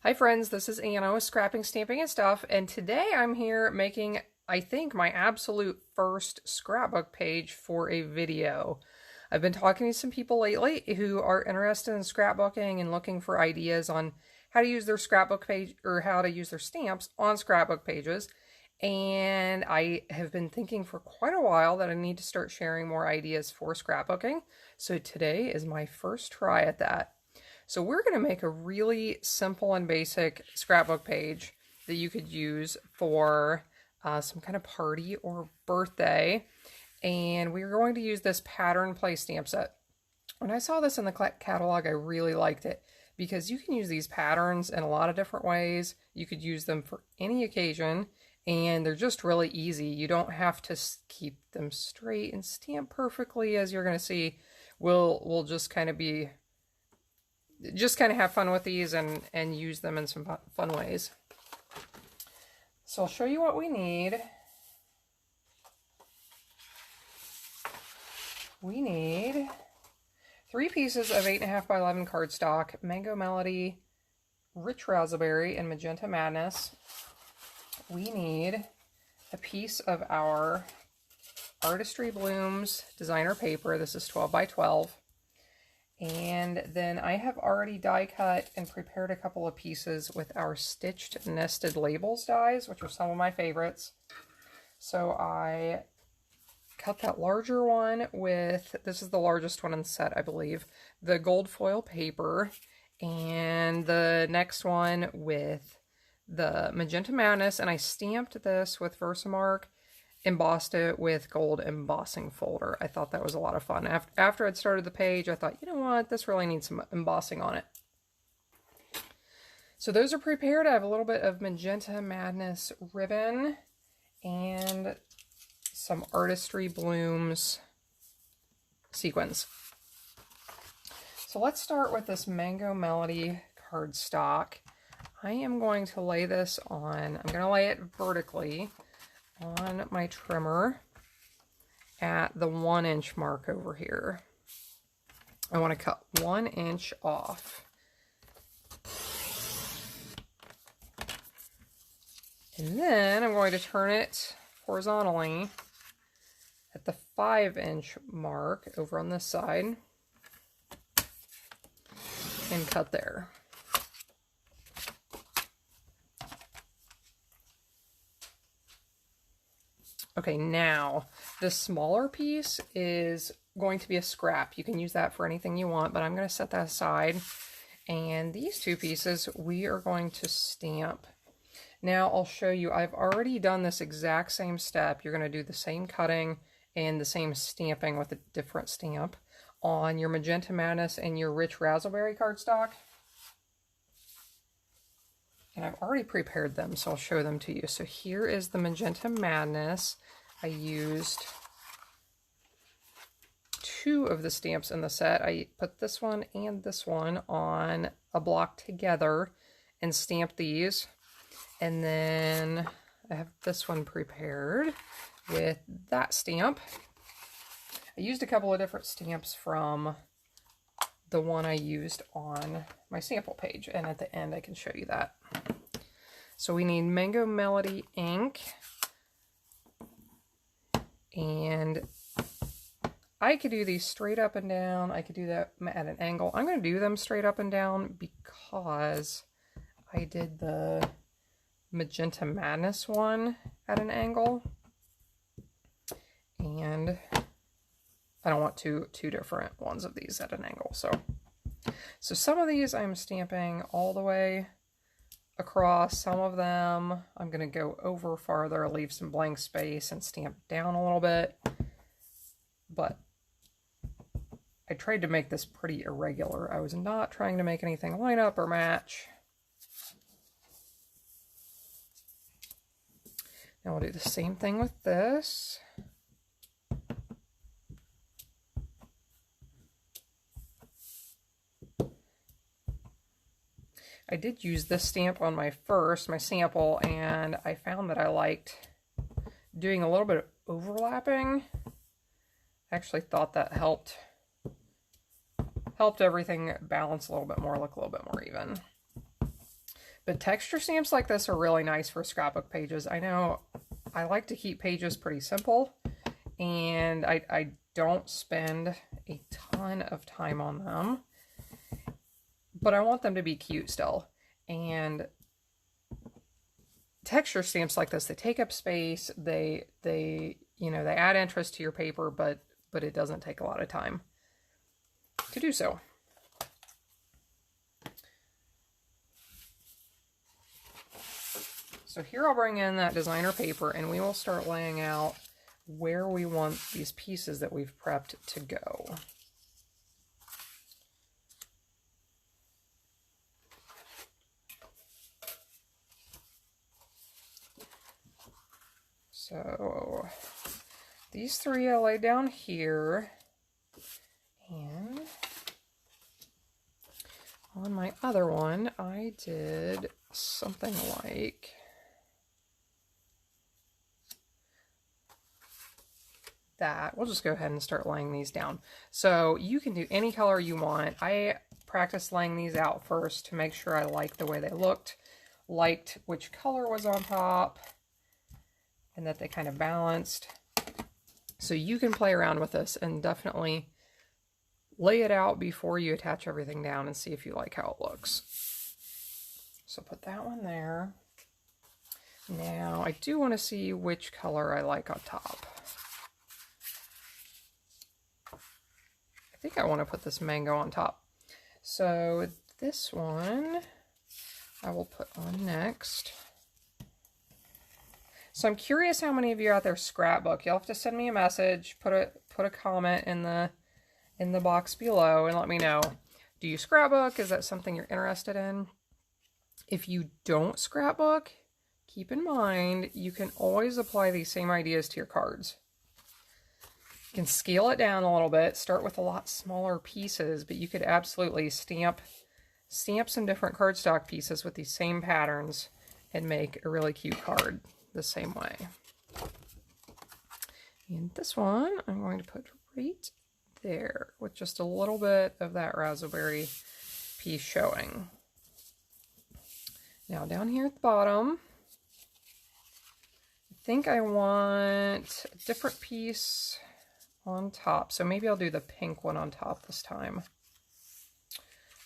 Hi friends, this is Anna with Scrapping, Stamping, and Stuff, and today I'm here making, I think, my absolute first scrapbook page for a video. I've been talking to some people lately who are interested in scrapbooking and looking for ideas on how to use their scrapbook page or how to use their stamps on scrapbook pages. And I have been thinking for quite a while that I need to start sharing more ideas for scrapbooking. So today is my first try at that. So we're going to make a really simple and basic scrapbook page that you could use for some kind of party or birthday. And we're going to use this pattern play stamp set. When I saw this in the catalog, I really liked it because you can use these patterns in a lot of different ways. You could use them for any occasion, and they're just really easy. You don't have to keep them straight and stamp perfectly, as you're going to see. We'll just kind of have fun with these and use them in some fun ways. So I'll show you what we need. We need 3 pieces of 8.5 by 11 cardstock, Mango Melody, Rich Raspberry, and Magenta Madness. We need a piece of our Artistry Blooms designer paper. This is 12 by 12. And then I have already die cut and prepared a couple of pieces with our stitched nested labels dies, which are some of my favorites. So I cut that larger one with, this is the largest one in the set, I believe, the gold foil paper, and the next one with the Magenta Madness, and I stamped this with Versamark, embossed it with gold embossing folder. I thought that was a lot of fun. After I'd started the page, I thought, you know what, this really needs some embossing on it. So those are prepared. I have a little bit of Magenta Madness ribbon and some Artistry Blooms sequins. So let's start with this Mango Melody cardstock. I am going to lay this on, I'm going to lay it vertically on my trimmer at the 1 inch mark over here. I want to cut 1 inch off. And then I'm going to turn it horizontally at the 5 inch mark over on this side and cut there. Okay, now the smaller piece is going to be a scrap. You can use that for anything you want, but I'm going to set that aside. And these 2 pieces we are going to stamp. Now I'll show you, I've already done this exact same step. You're going to do the same cutting and the same stamping with a different stamp on your Magenta Madness and your Rich Raspberry cardstock. And I've already prepared them, so I'll show them to you. So here is the Magenta Madness. I used 2 of the stamps in the set. I put this one and this one on a block together and stamped these. And then I have this one prepared with that stamp. I used a couple of different stamps from the one I used on my sample page, and at the end I can show you that. So we need Mango Melody ink, and I could do these straight up and down. I could do that at an angle. I'm going to do them straight up and down because I did the Magenta Madness one at an angle, and I don't want two different ones of these at an angle. So some of these I'm stamping all the way across. Some of them I'm going to go over farther, leave some blank space, and stamp down a little bit. But I tried to make this pretty irregular. I was not trying to make anything line up or match. Now we'll do the same thing with this. I did use this stamp on my sample, and I found that I liked doing a little bit of overlapping. I actually thought that helped helped everything balance a little bit more, look a little bit more even. But texture stamps like this are really nice for scrapbook pages. I know I like to keep pages pretty simple, and I don't spend a ton of time on them, but I want them to be cute still. And texture stamps like this, they take up space, they you know, they add interest to your paper, but it doesn't take a lot of time to do so. So here I'll bring in that designer paper, and we will start laying out where we want these pieces that we've prepped to go. So these three I laid down here, and on my other one I did something like that. We'll just go ahead and start laying these down. So you can do any color you want. I practiced laying these out first to make sure I liked the way they looked, liked which color was on top, and that they kind of balanced. So you can play around with this and definitely lay it out before you attach everything down and see if you like how it looks. So put that one there. Now I do want to see which color I like on top. I think I want to put this mango on top. So this one I will put on next. So I'm curious how many of you out there scrapbook. You'll have to send me a message, put a comment in the box below and let me know. Do you scrapbook? Is that something you're interested in? If you don't scrapbook, keep in mind you can always apply these same ideas to your cards. You can scale it down a little bit, start with a lot smaller pieces, but you could absolutely stamp some different cardstock pieces with these same patterns and make a really cute card the same way. And this one I'm going to put right there with just a little bit of that raspberry piece showing. Now down here at the bottom, I think I want a different piece on top. So maybe I'll do the pink one on top this time.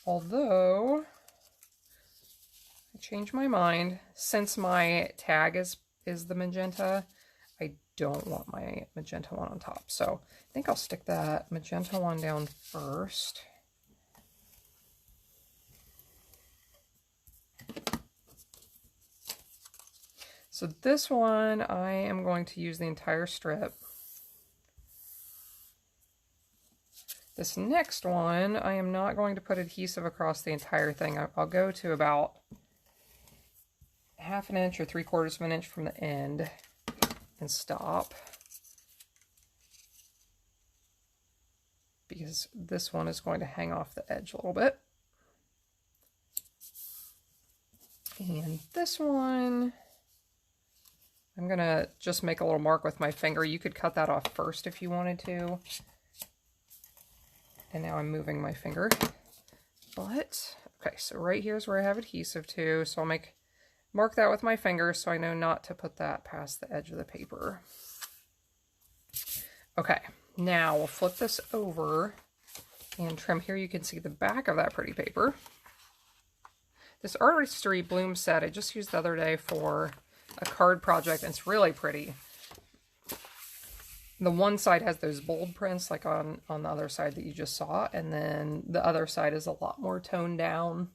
Although I changed my mind. Since my tag is the magenta, I don't want my magenta one on top. So I think I'll stick that magenta one down first. So this one, I am going to use the entire strip. This next one, I am not going to put adhesive across the entire thing. I'll go to about 1/2 inch or 3/4 of an inch from the end and stop. Because this one is going to hang off the edge a little bit. And this one, I'm going to just make a little mark with my finger. You could cut that off first if you wanted to. And now I'm moving my finger. But, okay, so right here's where I have adhesive to. So I'll mark that with my finger so I know not to put that past the edge of the paper. Okay, now we'll flip this over and trim. Here you can see the back of that pretty paper. This Artistry Bloom set I just used the other day for a card project, and it's really pretty. The one side has those bold prints like on the other side that you just saw, and then the other side is a lot more toned down.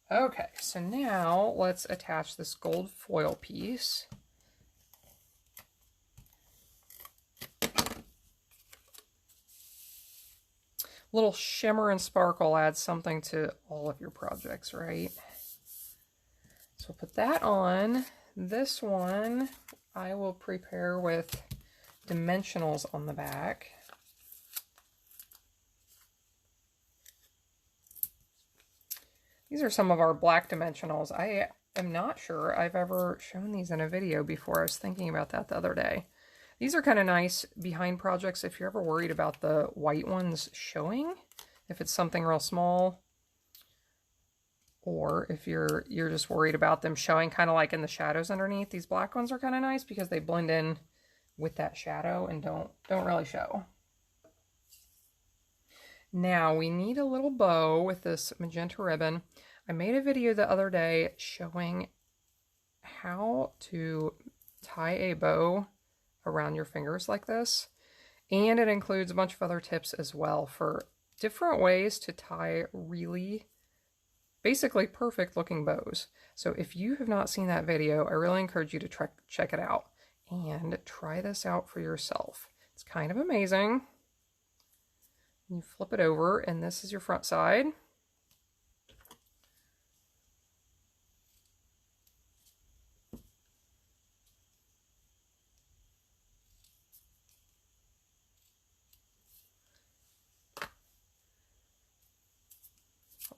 Okay, so now let's attach this gold foil piece. Little shimmer and sparkle adds something to all of your projects, right? So put that on. This one I will prepare with dimensionals on the back. These are some of our black dimensionals. I am not sure I've ever shown these in a video before. I was thinking about that the other day. These are kind of nice behind projects if you're ever worried about the white ones showing. If it's something real small, Or if you're just worried about them showing kind of like in the shadows underneath, these black ones are kind of nice because they blend in with that shadow and don't really show. Now we need a little bow with this magenta ribbon. I made a video the other day showing how to tie a bow around your fingers like this. And it includes a bunch of other tips as well for different ways to tie really basically perfect looking bows. So if you have not seen that video, I really encourage you to check it out and try this out for yourself. It's kind of amazing. You flip it over and this is your front side.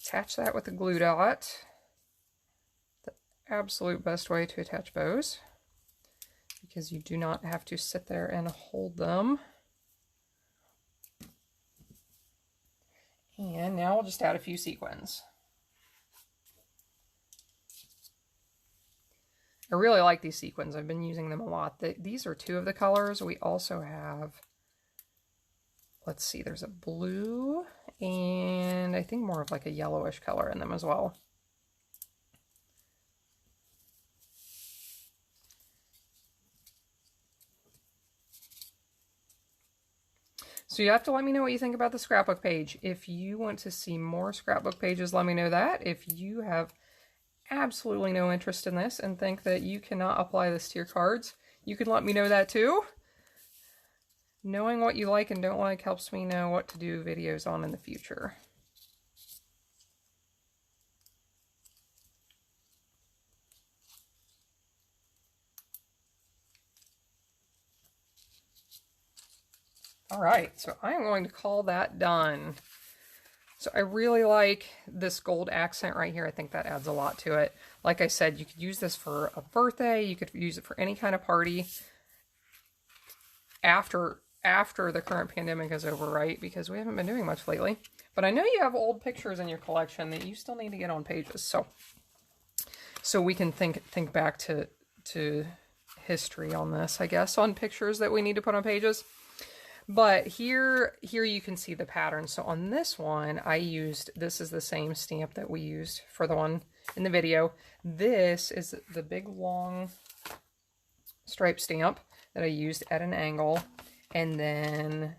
Attach that with a glue dot. The absolute best way to attach bows, because you do not have to sit there and hold them. And now we'll just add a few sequins. I really like these sequins. I've been using them a lot. These are 2 of the colors. We also have, let's see, there's a blue and I think more of like a yellowish color in them as well. So you have to let me know what you think about the scrapbook page. If you want to see more scrapbook pages, let me know that. If you have absolutely no interest in this and think that you cannot apply this to your cards, you can let me know that too. Knowing what you like and don't like helps me know what to do videos on in the future. All right, so I'm going to call that done. So I really like this gold accent right here. I think that adds a lot to it. Like I said, you could use this for a birthday. You could use it for any kind of party after the current pandemic is over, right? Because we haven't been doing much lately. But I know you have old pictures in your collection that you still need to get on pages. So we can think back to history on this, I guess, on pictures that we need to put on pages. But here you can see the pattern. So on this one, this is the same stamp that we used for the one in the video. This is the big long stripe stamp that I used at an angle. And then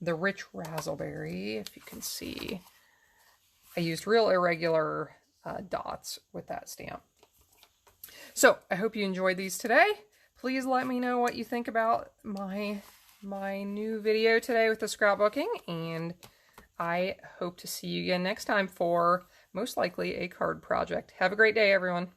the rich razzleberry, if you can see, I used real irregular dots with that stamp. So I hope you enjoyed these today. Please let me know what you think about my new video today with the scrapbooking, and I hope to see you again next time for most likely a card project. Have a great day, everyone.